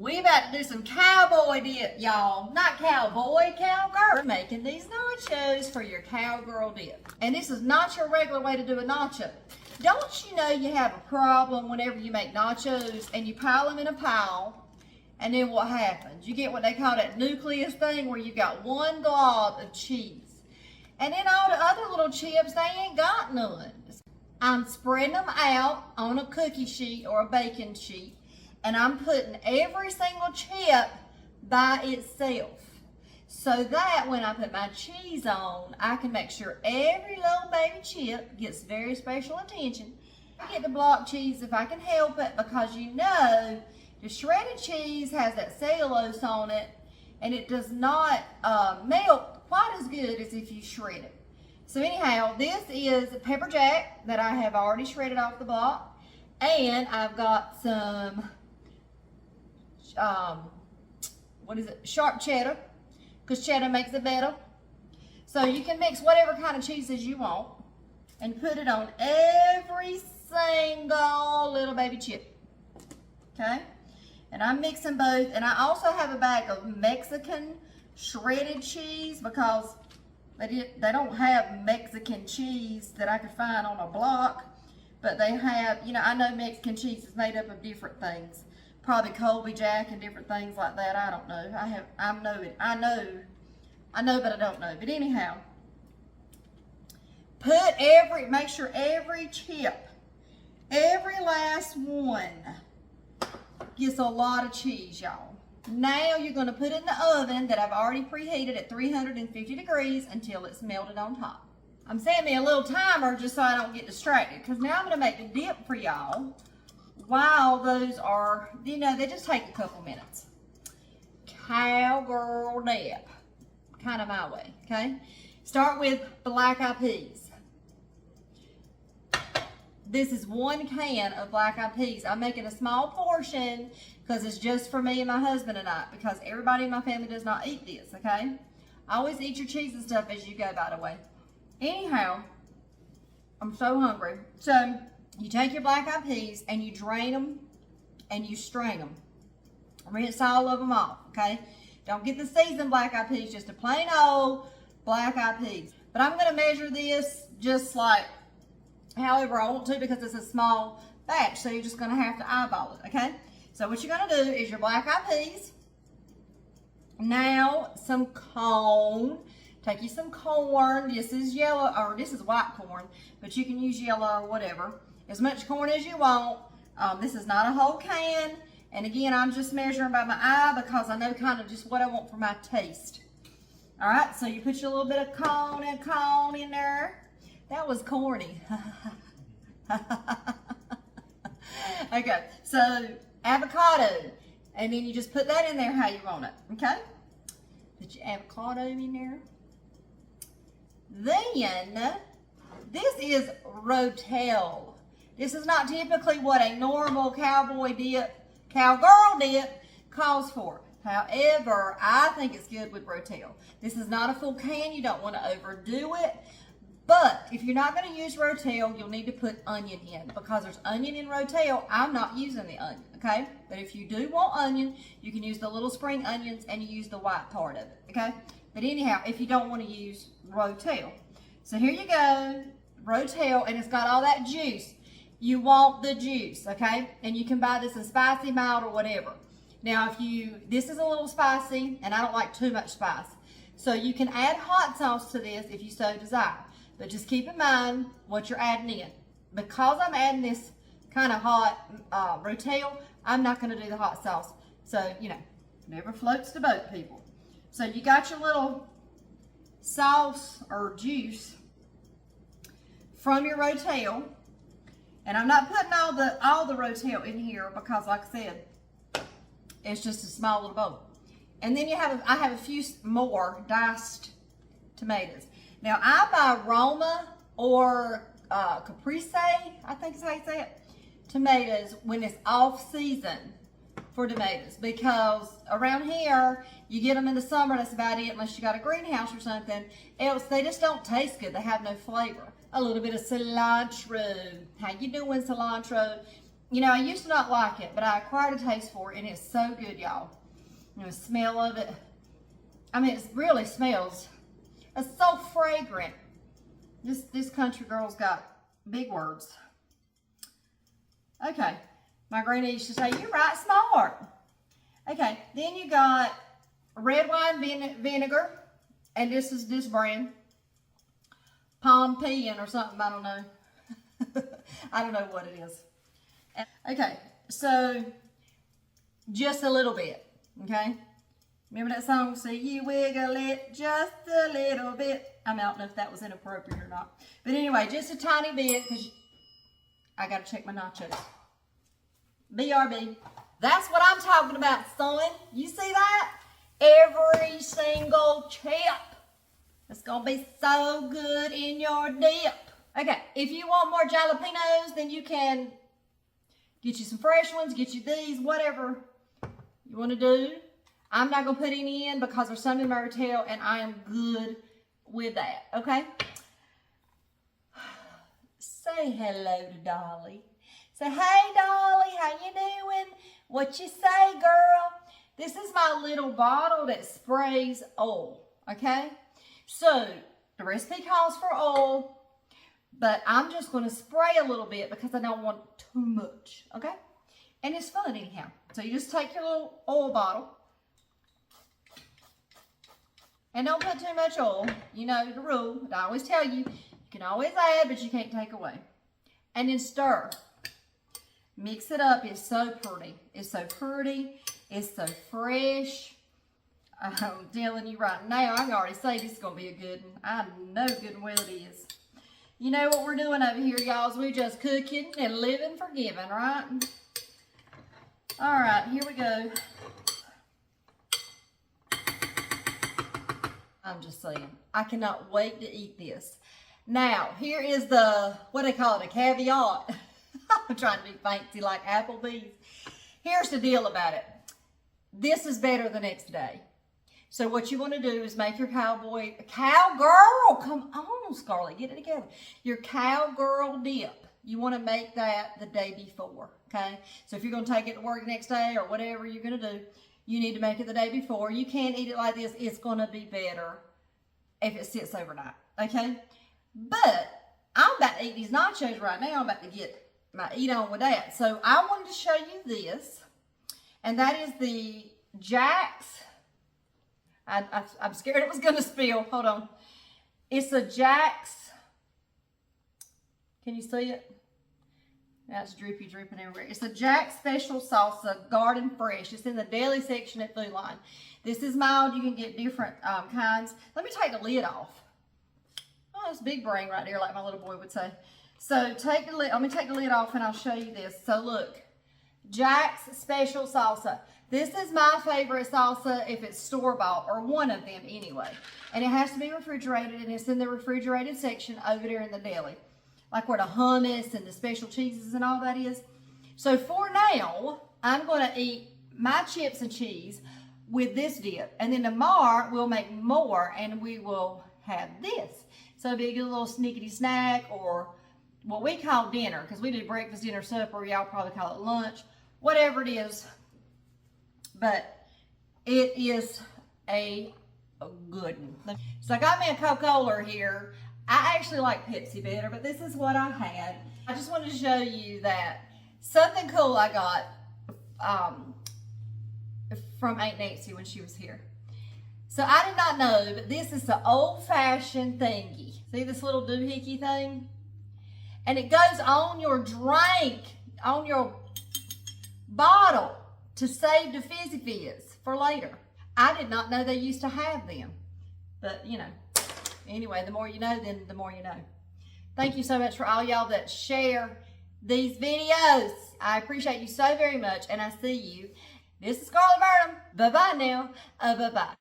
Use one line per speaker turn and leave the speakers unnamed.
We about to do some cowboy dip, y'all. Not cowboy, cowgirl. We're making these nachos for your cowgirl dip. And this is not your regular way to do a nacho. Don't you know you have a problem whenever you make nachos and you pile them in a pile, and then what happens? You get what they call that nucleus thing where you got one glob of cheese. And then all the other little chips, they ain't got none. I'm spreading them out on a cookie sheet or a baking sheet, and I'm putting every single chip by itself, so that when I put my cheese on, I can make sure every little baby chip gets very special attention. I get the block cheese if I can help it, because you know the shredded cheese has that cellulose on it, and it does not melt quite as good as if you shred it. So anyhow, this is pepper jack that I have already shredded off the block, and I've got some sharp cheddar, because cheddar makes it better. So you can mix whatever kind of cheeses you want and put it on every single little baby chip. Okay? And I'm mixing both, and I also have a bag of Mexican shredded cheese, because they don't have Mexican cheese that I could find on a block, but they have, you know, I know Mexican cheese is made up of different things. Probably Colby Jack and different things like that. I don't know. I know, but I don't know. But anyhow, make sure every chip, every last one gets a lot of cheese, y'all. Now you're going to put it in the oven that I've already preheated at 350 degrees until it's melted on top. I'm setting me a little timer just so I don't get distracted, because now I'm going to make the dip for y'all while those are, you know, they just take a couple minutes. Cowgirl dip, kind of my way, okay? Start with black-eyed peas. This is 1 can of black-eyed peas. I'm making a small portion because it's just for me and my husband and I, because everybody in my family does not eat this, okay? Always eat your cheese and stuff as you go, by the way. Anyhow, I'm so hungry. So you take your black-eyed peas and you drain them and you strain them. Rinse all of them off, okay? Don't get the seasoned black-eyed peas, just a plain old black-eyed peas. But I'm going to measure this just like however I want to, because it's a small batch, so you're just going to have to eyeball it, okay? So what you're going to do is your black-eyed peas. Now some corn. Take you some corn. This is yellow, or this is white corn, but you can use yellow or whatever. As much corn as you want. This is not a whole can. And again, I'm just measuring by my eye, because I know kind of just what I want for my taste. All right, so you put your little bit of corn in there. That was corny. Okay, so avocado, and then you just put that in there how you want it, okay? Put your avocado in there. Then, this is Rotel. This is not typically what a normal cowgirl dip calls for. However, I think it's good with Rotel. This is not a full can. You don't want to overdo it. But if you're not going to use Rotel, you'll need to put onion in, because there's onion in Rotel. I'm not using the onion, okay? But if you do want onion, you can use the little spring onions and you use the white part of it, okay? But anyhow, if you don't want to use Rotel. So here you go, Rotel, and it's got all that juice. You want the juice, okay? And you can buy this in spicy, mild, or whatever. Now, this is a little spicy, and I don't like too much spice. So you can add hot sauce to this if you so desire. But just keep in mind what you're adding in. Because I'm adding this kind of hot Rotel, I'm not going to do the hot sauce. So, you know, never floats the boat, people. So you got your little sauce or juice from your Rotel. And I'm not putting all the Rotel in here, because like I said, it's just a small little bowl. And then I have a few more diced tomatoes. Now, I buy Roma or Caprese, I think is how you say it, tomatoes when it's off season for tomatoes, because around here, you get them in the summer, that's about it, unless you got a greenhouse or something. Else, they just don't taste good. They have no flavor. A little bit of cilantro. How you doing, cilantro? You know, I used to not like it, but I acquired a taste for it, and it's so good, y'all. You know, the smell of it. I mean, it really smells. It's so fragrant. This country girl's got big words. Okay, my granny used to say, "You're right smart." Okay, then you got red wine vinegar, and this is this brand, Palm Peeing or something. I don't know. I don't know what it is. Okay, so just a little bit. Okay, remember that song? "See you wiggle it just a little bit." I don't know if that was inappropriate or not, but anyway, just a tiny bit because I gotta check my nachos. BRB. That's what I'm talking about, son. You see that? Every single chip. It's gonna be so good in your dip. Okay, if you want more jalapenos, then you can get you some fresh ones, get you these, whatever you want to do. I'm not gonna put any in because there's some in my Rotel, and I am good with that. Okay. Say hello to Dolly. Say, "Hey Dolly, how you doing? What you say, girl?" This is my little bottle that sprays oil, okay? So, the recipe calls for oil, but I'm just going to spray a little bit because I don't want too much, okay? And it's fun anyhow. So, you just take your little oil bottle, and don't put too much oil. You know the rule. I always tell you, you can always add, but you can't take away. And then stir. Mix it up. It's so pretty. It's so pretty. It's so fresh. I'm telling you right now, I can already say this is going to be a good one. I know good and well it is. You know what we're doing over here, y'all, is we just cooking and living for giving, right? All right, here we go. I'm just saying, I cannot wait to eat this. Now, here is the, what they call it, a caveat. I'm trying to be fancy like Applebee's. Here's the deal about it. This is better the next day. So what you want to do is make your cowgirl, come on, Scarlett, get it together. Your cowgirl dip. You want to make that the day before, okay? So if you're going to take it to work the next day or whatever you're going to do, you need to make it the day before. You can't eat it like this. It's going to be better if it sits overnight, okay? But I'm about to eat these nachos right now. I'm about to get my eat on with that. So I wanted to show you this, and that is the Jack's. I'm scared it was going to spill. Hold on. It's a Jack's. Can you see it? That's dripping everywhere. It's a Jack's Special Salsa Garden Fresh. It's in the deli section at Food Line. This is mild. You can get different kinds. Let me take the lid off. Oh, it's big brain right there, like my little boy would say. So take the lid. Let me take the lid off, and I'll show you this. So look, Jack's Special Salsa. This is my favorite salsa if it's store-bought, or one of them anyway. And it has to be refrigerated, and it's in the refrigerated section over there in the deli. Like where the hummus and the special cheeses and all that is. So for now, I'm going to eat my chips and cheese with this dip. And then tomorrow, we'll make more, and we will have this. So it'll be a good little sneakity snack, or what we call dinner, because we do breakfast, dinner, supper. Y'all probably call it lunch. Whatever it is. But it is a good one. So I got me a Coca-Cola here. I actually like Pepsi better, but this is what I had. I just wanted to show you that something cool I got from Aunt Nancy when she was here. So I did not know, but this is the old-fashioned thingy. See this little doohickey thing? And it goes on your drink, on your bottle, to save the fizzy fizz for later. I did not know they used to have them. But, you know, anyway, the more you know, then the more you know. Thank you so much for all y'all that share these videos. I appreciate you so very much, and I see you. This is Scarlett Burnham. Bye-bye now. Bye-bye.